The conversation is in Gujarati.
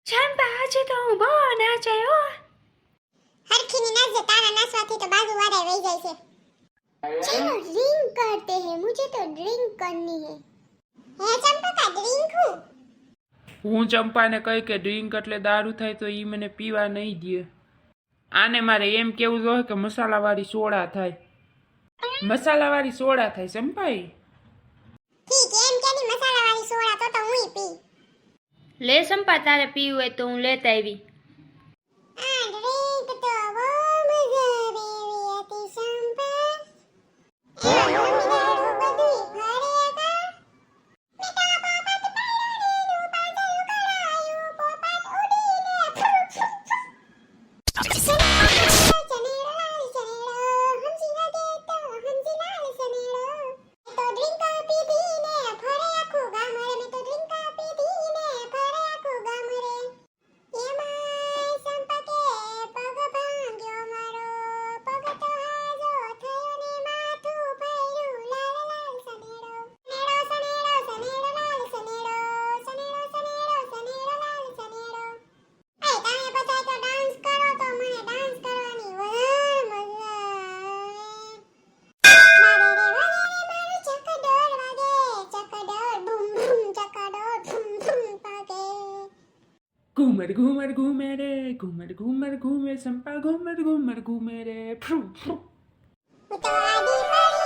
ચંપા આજે તો હું બહુ નાચાયો. હરખીની નાચજે, તારા નાચવાથી તો બાજુ વાળાએ વહી જાય છે। चलो ड्रिंक करते हैं, मुझे तो ड्रिंक करनी है। है चंपा का ड्रिंक हूँ। હું ચંપાને કહી કે ડ્રિંક એટલે દારૂ થાય તો એ મને પીવા નહીં દે। આને મારે એમ કેવું જોઈએ કે મસાલાવાળી સોડા થાય, મસાલાવાળી સોડા થાય ચંપાઈ। ઠીક એમ કેની મસાલાવાળી સોડા તો હુંય પી। લે ચંપા, તારે પીવું હોય તો હું લેતા આવી. આ ડ્રિંક તો બહુ મજા આવે હતી ચંપા। એમાં મમ્મી બધું ફરે હતા। મેટા પોપટ પાડોડીનું પાંજરું કરાયું, પોપટ ઉડીને ફૂ ફૂ ફૂ। સનેડો લાલ સનેડો, હમસી ના દેતો હમસી લાલ સનેડો। મેં તો ડ્રિંક પીધીને ફરે આખું ગામ રે, મેં તો ડ્રિંક પીધીને ફરે આખું ગામ રે। એમાંય ચંપકે પગ ભાંગ્યો મારો, પગ તો હાજો થયો ને માથું ફર્યું લાલ લાલ સનેડો। સનેડો સનેડો લાલ સનેડો, સનેડો સનેડો સનેડો લાલ સનેડો। એ તમે બધા તો ડાન્સ કરો તો મને ડાન્સ કરવાની વધારે મજા આવે। મારું ચકડોળ વાગે, ચકડોળ બૂમ બૂમ, ચકડોળ બૂમ બૂમ વાગે। ઘુમર ઘુમર ઘુમે રે, ઘુમર ઘુમર ઘુમે ચંપા, ઘુમર ઘુમર ઘુમે રે, ફ્રુ ફ્રુ। હું તો આડી પડી